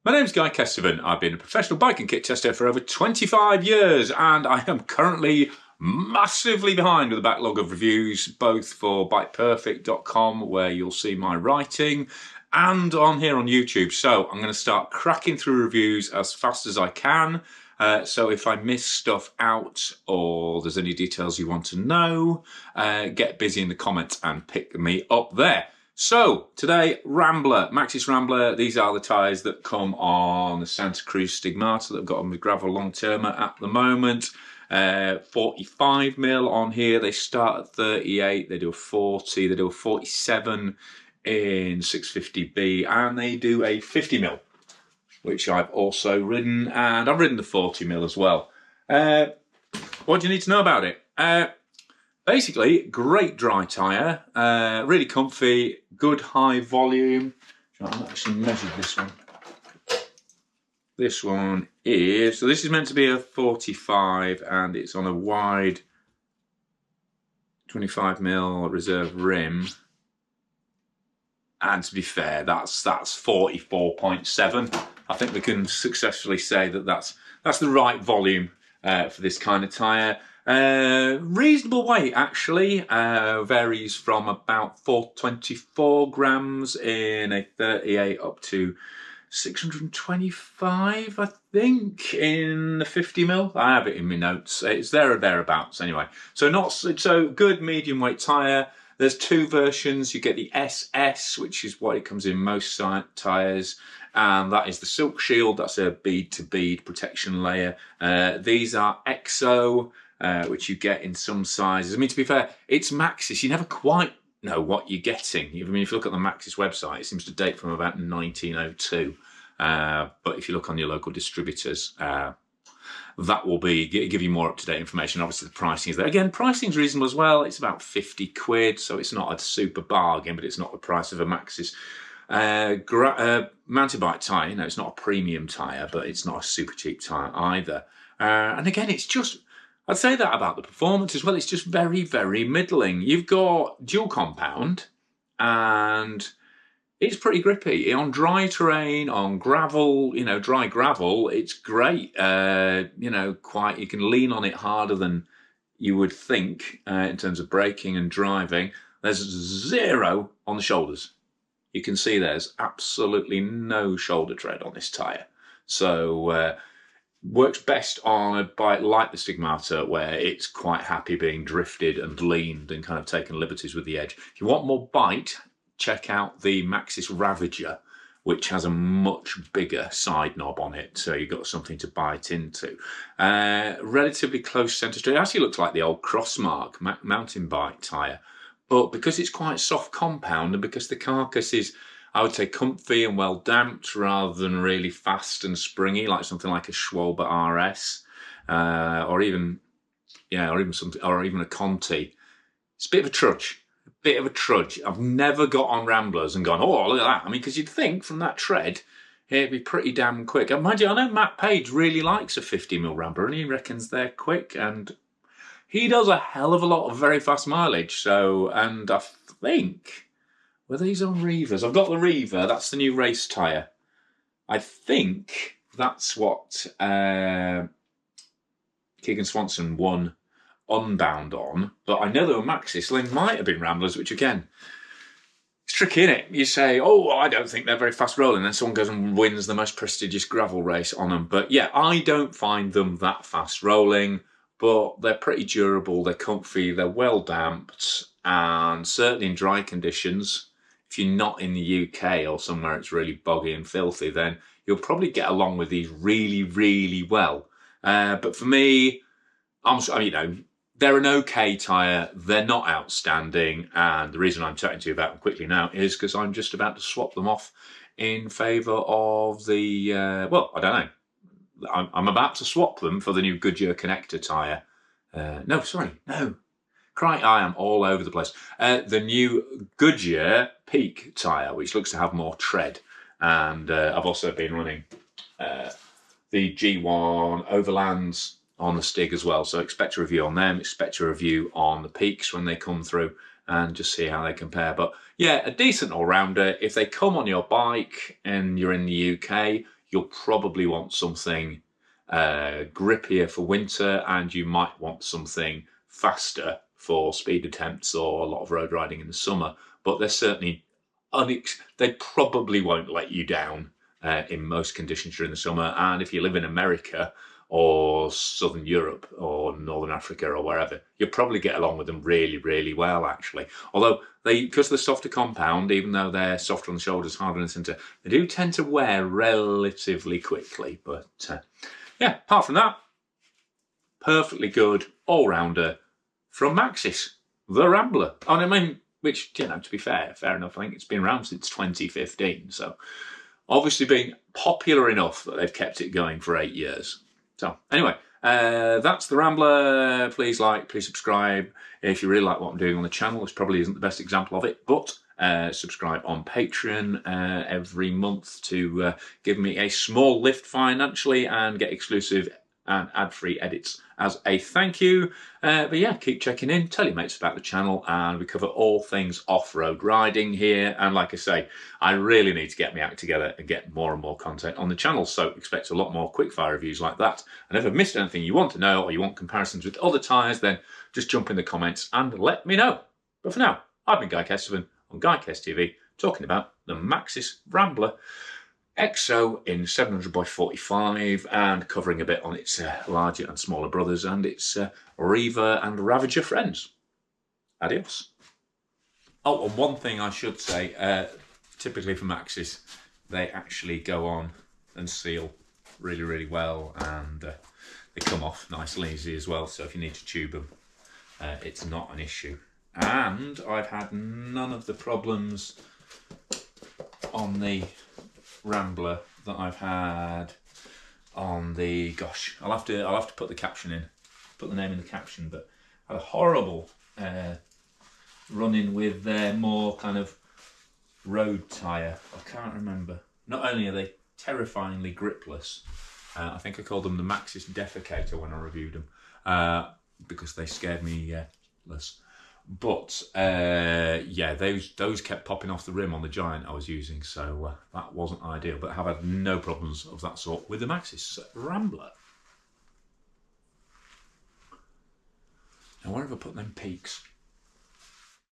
My name's Guy Kestevan. I've been a professional bike and kit tester for over 25 years, and I am currently massively behind with a backlog of reviews, both for bikeperfect.com, where you'll see my writing, and on here on YouTube. So I'm going to start cracking through reviews as fast as I can. So if I miss stuff out or there's any details you want to know, get busy in the comments and pick me up there. So today, Rambler, Maxxis Rambler. These are the tyres that come on the Santa Cruz Stigmata that I've got on the gravel long-termer at the moment. 45mm on here. They start at 38. They do a 40. They do a 47 in 650B, and they do a 50mm, which I've also ridden, and I've ridden the 40mm as well. What do you need to know about it? Basically, great dry tyre, really comfy, good high volume. I've actually measured this one. This one is, so this is meant to be a 45 and it's on a wide 25mm reserve rim. And to be fair, that's 44.7. I think we can successfully say that that's the right volume for this kind of tyre. Reasonable weight actually, varies from about 424 grams in a 38 up to 625, I think, in the 50mm. I have it in my notes. It's there or thereabouts anyway. So not so good medium weight tyre. There's two versions. You get the SS, which is what it comes in most tyres, and that is the Silk Shield. That's a bead-to-bead protection layer. These are EXO, which you get in some sizes. I mean, to be fair, it's Maxxis. You never quite know what you're getting. I mean, if you look at the Maxxis website, it seems to date from about 1902. But if you look on your local distributors, that will give you more up-to-date information. Obviously, the pricing is there. Again, pricing's reasonable as well. It's about 50 quid, so it's not a super bargain, but it's not the price of a Maxxis mountain bike tyre. You know, it's not a premium tyre, but it's not a super cheap tyre either. And again, it's just, I'd say that about the performance as well. It's just very, very middling. You've got dual compound, and it's pretty grippy. On dry terrain, on gravel, you know, dry gravel, it's great. You know, you can lean on it harder than you would think in terms of braking and driving. There's zero on the shoulders. You can see there's absolutely no shoulder tread on this tyre. So, works best on a bike like the Stigmata, where it's quite happy being drifted and leaned and kind of taken liberties with the edge. If you want more bite, check out the Maxxis Ravager, which has a much bigger side knob on it, so you've got something to bite into. Relatively close centre straight. It actually looks like the old Crossmark mountain bike tyre, but because it's quite soft compound and because the carcass is, I would say, comfy and well damped rather than really fast and springy, like something like a Schwalbe RS, or even a Conti. It's a bit of a trudge. I've never got on Ramblers and gone, oh, look at that. I mean, because you'd think from that tread, it'd be pretty damn quick. And mind you, I know Matt Page really likes a 50mm Rambler, and he reckons they're quick, and he does a hell of a lot of very fast mileage. So, and I think, were these on Reavers? I've got the Reaver. That's the new race tyre. I think that's what Keegan Swanson won Unbound on, but I know they were Maxxis. They might have been Ramblers, which again, it's tricky, isn't it? You say, oh, I don't think they're very fast rolling, then someone goes and wins the most prestigious gravel race on them. But yeah, I don't find them that fast rolling, but they're pretty durable, they're comfy, they're well damped, and certainly in dry conditions, if you're not in the UK or somewhere it's really boggy and filthy, then you'll probably get along with these really, really well. But for me, they're an okay tyre, they're not outstanding, and the reason I'm chatting to you about them quickly now is because I'm just about to swap them off in favour of the, well, I don't know. I'm about to swap them for the new Goodyear connector tyre. No. Crikey, I am all over the place. The new Goodyear Peak tyre, which looks to have more tread. And I've also been running the G1 Overlands on the Stig as well. So expect a review on them, expect a review on the Peaks when they come through, and just see how they compare. But yeah, a decent all-rounder. If they come on your bike and you're in the UK, you'll probably want something grippier for winter, and you might want something faster for speed attempts or a lot of road riding in the summer. But they're certainly they probably won't let you down in most conditions during the summer. And if you live in America or Southern Europe or Northern Africa or wherever, you'll probably get along with them really, really well, actually. Although because of the softer compound, even though they're softer on the shoulders, harder in the centre, they do tend to wear relatively quickly. But yeah, apart from that, perfectly good all-rounder from Maxxis, the Rambler. And I mean, which, you know, to be fair enough, I think it's been around since 2015. So obviously being popular enough that they've kept it going for 8 years. So anyway, that's the Rambler. Please like, please subscribe. If you really like what I'm doing on the channel, this probably isn't the best example of it, but subscribe on Patreon every month to give me a small lift financially and get exclusive and ad-free edits as a thank you. But yeah, keep checking in, tell your mates about the channel, and we cover all things off-road riding here. And like I say, I really need to get my act together and get more and more content on the channel, so expect a lot more quickfire reviews like that. And if I've missed anything you want to know, or you want comparisons with other tyres, then just jump in the comments and let me know. But for now, I've been Guy Kesterman on GuyKest TV, talking about the Maxxis Rambler XO in 700x45 and covering a bit on its larger and smaller brothers and its Reaver and Ravager friends. Adios. Oh, and one thing I should say, typically for Maxxis, they actually go on and seal really, really well, and they come off nice and easy as well, so if you need to tube them, it's not an issue. And I've had none of the problems on the Rambler that I've had on the, gosh, I'll have to put the caption in, put the name in the caption, but I had a horrible run-in with their more kind of road tyre. I can't remember. Not only are they terrifyingly gripless, I think I called them the Maxxis Defecator when I reviewed them, because they scared me less. But yeah, those kept popping off the rim on the Giant I was using, so that wasn't ideal. But I have had no problems of that sort with the Maxxis Rambler. Now, where have I put them peaks?